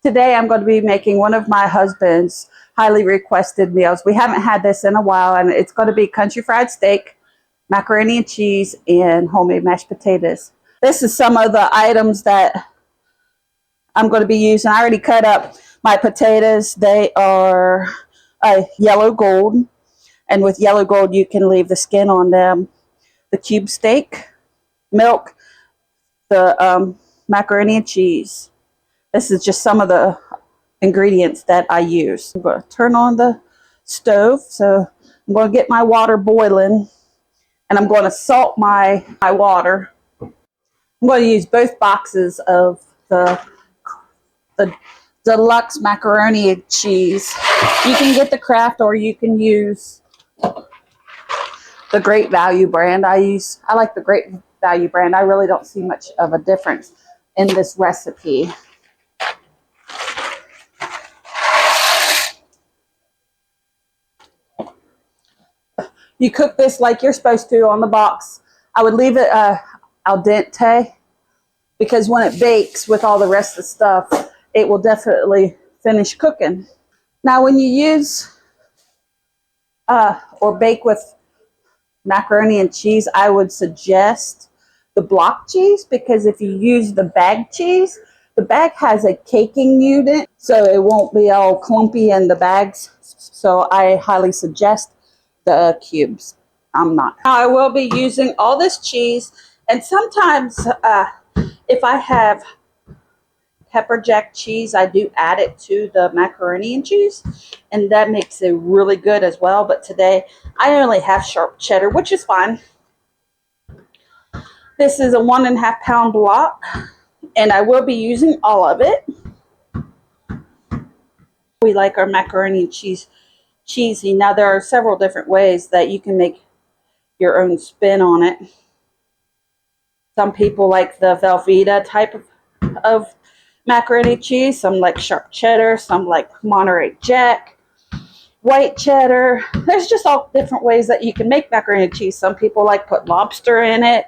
Today I'm going to be making one of my husband's highly requested meals. We haven't had this in a while, and it's going to be country fried steak, macaroni and cheese, and homemade mashed potatoes. This is some of the items that I'm going to be using. I already cut up my potatoes. They are yellow gold, and with yellow gold you can leave the skin on them. The cube steak, milk, the macaroni and cheese. This is just some of the ingredients that I use. I'm going to turn on the stove. So I'm going to get my water boiling, and I'm going to salt my water. I'm going to use both boxes of the deluxe macaroni and cheese. You can get the Kraft, or you can use the Great Value brand. I like the Great Value brand. I really don't see much of a difference in this recipe. You cook this like you're supposed to on the box. I would leave it al dente, because when it bakes with all the rest of the stuff, it will definitely finish cooking. Now, when you use or bake with macaroni and cheese, I would suggest the block cheese, because if you use the bag cheese, the bag has a caking unit, so it won't be all clumpy in the bags. So I highly suggest the cubes. I'm not. Now I will be using all this cheese, and sometimes if I have pepper jack cheese, I do add it to the macaroni and cheese, and that makes it really good as well. But today I only have sharp cheddar, which is fine. This is a 1.5 pound block, and I will be using all of it. We like our macaroni and cheese cheesy. Now there are several different ways that you can make your own spin on it. Some people like the Velveeta type of macaroni cheese. Some like sharp cheddar. Some like Monterey Jack, white cheddar. There's just all different ways that you can make macaroni and cheese. Some people like put lobster in it,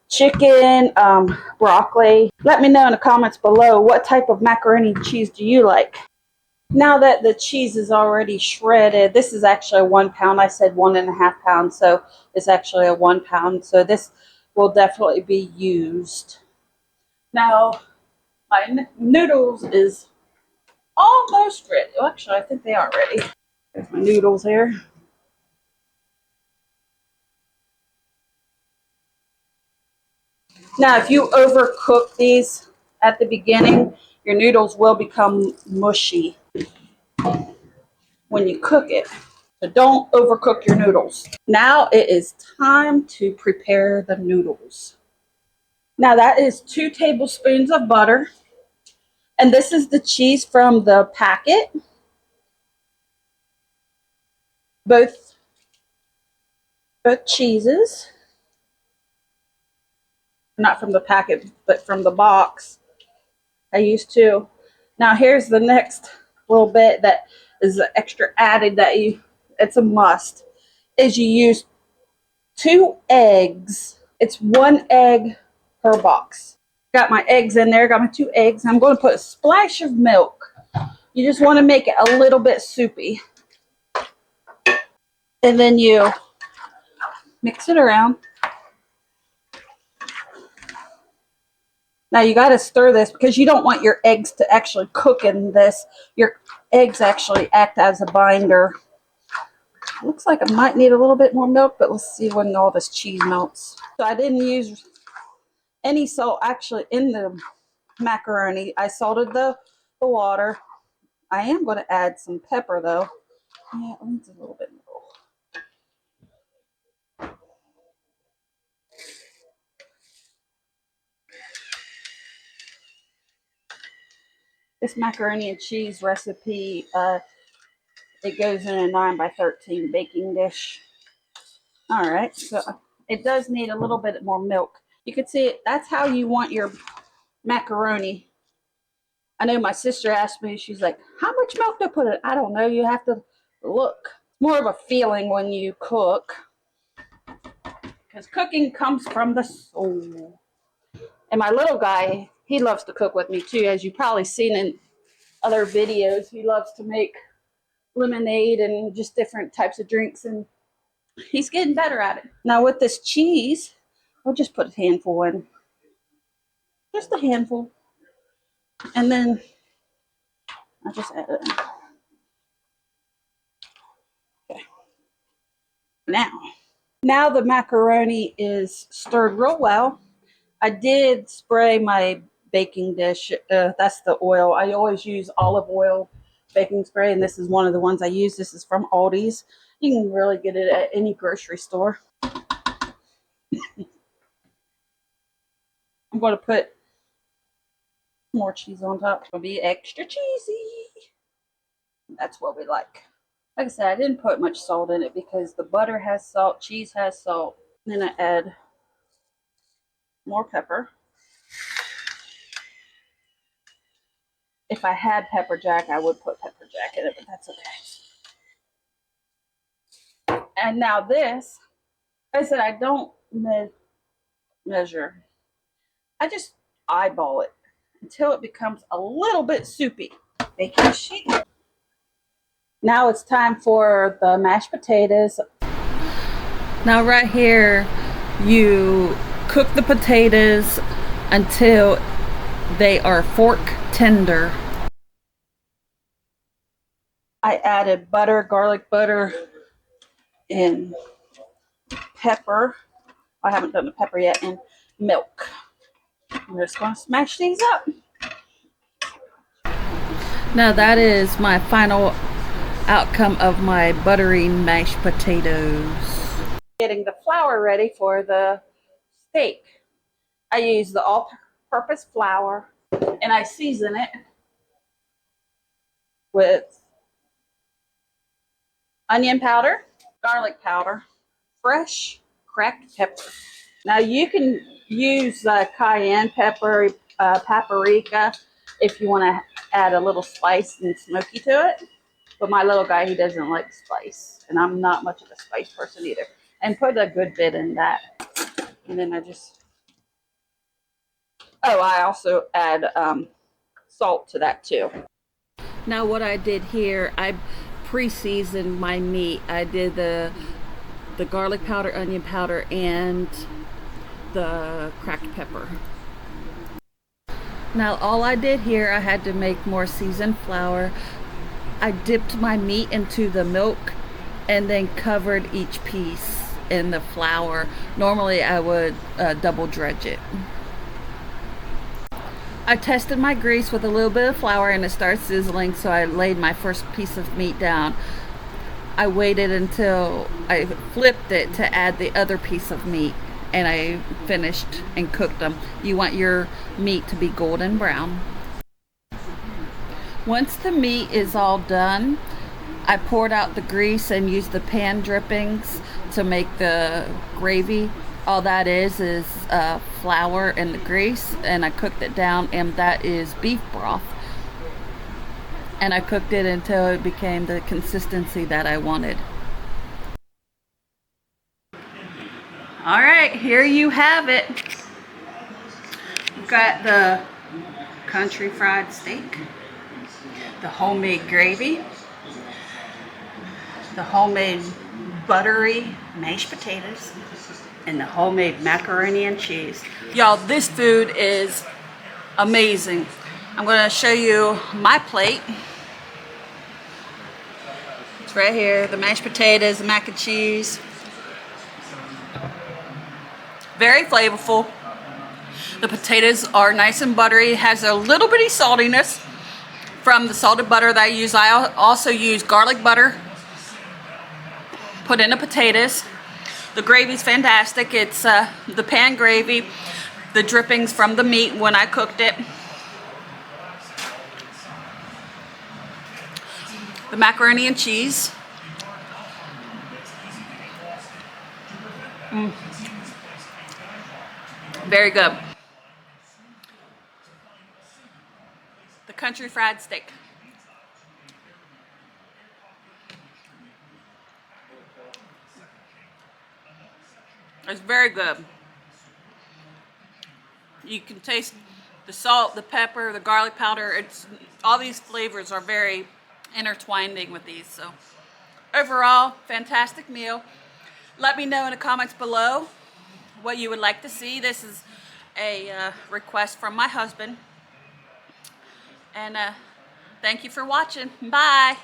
chicken, broccoli. Let me know in the comments below, what type of macaroni and cheese do you like? Now that the cheese is already shredded, this is actually a 1 pound. I said 1.5 pounds, so it's actually a 1 pound. So this will definitely be used. Now, my noodles is almost ready. Well, actually, I think they are ready. There's my noodles here. Now, if you overcook these at the beginning, your noodles will become mushy when you cook it. So don't overcook your noodles. Now it is time to prepare the noodles. Now that is 2 tablespoons of butter. And this is the cheese from the packet. Both cheeses. Not from the packet, but from the box. I used to. Now here's the next little bit that is extra added that it's a must, is you use 2 eggs. It's 1 egg per box. Got my eggs in there, got my 2 eggs. I'm going to put a splash of milk. You just want to make it a little bit soupy. And then you mix it around. Now you got to stir this, because you don't want your eggs to actually cook in this. Your eggs actually act as a binder. Looks like I might need a little bit more milk, but let's see when all this cheese melts. So I didn't use any salt actually in the macaroni. I salted the water. I am going to add some pepper though. Yeah, it needs a little bit more. This macaroni and cheese recipe, it goes in a 9 by 13 baking dish. All right, so it does need a little bit more milk. You can see it, that's how you want your macaroni. I know my sister asked me, she's like, how much milk to put in? I don't know, you have to look. It's more of a feeling when you cook, because cooking comes from the soul. And my little guy, he loves to cook with me too, as you've probably seen in other videos. He loves to make lemonade and just different types of drinks, and he's getting better at it. Now with this cheese, I'll just put a handful in. Just a handful. And then I just add it. Okay. Now the macaroni is stirred real well. I did spray my baking dish. That's the oil. I always use olive oil baking spray, and this is one of the ones I use. This is from Aldi's. You can really get it at any grocery store. I'm going to put more cheese on top. It'll be extra cheesy. That's what we like. Like I said, I didn't put much salt in it because the butter has salt, cheese has salt. Then I add more pepper. If I had pepper jack, I would put pepper jack in it, but that's okay. And now this, like I said, I don't measure. I just eyeball it until it becomes a little bit soupy. Baking sheet. Now it's time for the mashed potatoes. Now right here, you cook the potatoes until they are fork tender. I added butter, garlic butter, and pepper. I haven't done the pepper yet, and milk. We're just going to smash these up. Now that is my final outcome of my buttery mashed potatoes. Getting the flour ready for the steak. I use the all-purpose flour, and I season it with onion powder, garlic powder, fresh cracked pepper. Now you can use cayenne pepper, paprika, if you want to add a little spice and smoky to it. But my little guy, he doesn't like spice, and I'm not much of a spice person either. And put a good bit in that. And then I also add salt to that too. Now what I did here, I pre-seasoned my meat. I did the garlic powder, onion powder, and the cracked pepper. Now all I did here, I had to make more seasoned flour. I dipped my meat into the milk and then covered each piece in the flour. Normally I would double dredge it. I tested my grease with a little bit of flour and it started sizzling, so I laid my first piece of meat down. I waited until I flipped it to add the other piece of meat, and I finished and cooked them. You want your meat to be golden brown. Once the meat is all done, I poured out the grease and used the pan drippings to make the gravy. All that is flour and the grease, and I cooked it down, and that is beef broth. And I cooked it until it became the consistency that I wanted. All right, here you have it. We've got the country fried steak, the homemade gravy, the homemade buttery mashed potatoes, and the homemade macaroni and cheese. Y'all, this food is amazing. I'm going to show you my plate. It's right here, the mashed potatoes, the mac and cheese. Very flavorful. The potatoes are nice and buttery. It has a little bitty saltiness from the salted butter that I use. I also use garlic butter put in the potatoes. The gravy's fantastic. It's the pan gravy, the drippings from the meat when I cooked it. The macaroni and cheese. Very good. The country fried steak. It's very good. You can taste the salt, the pepper, the garlic powder. It's all these flavors are very intertwining with these. So overall, fantastic meal. Let me know in the comments below what you would like to see. This is a request from my husband. And thank you for watching. Bye.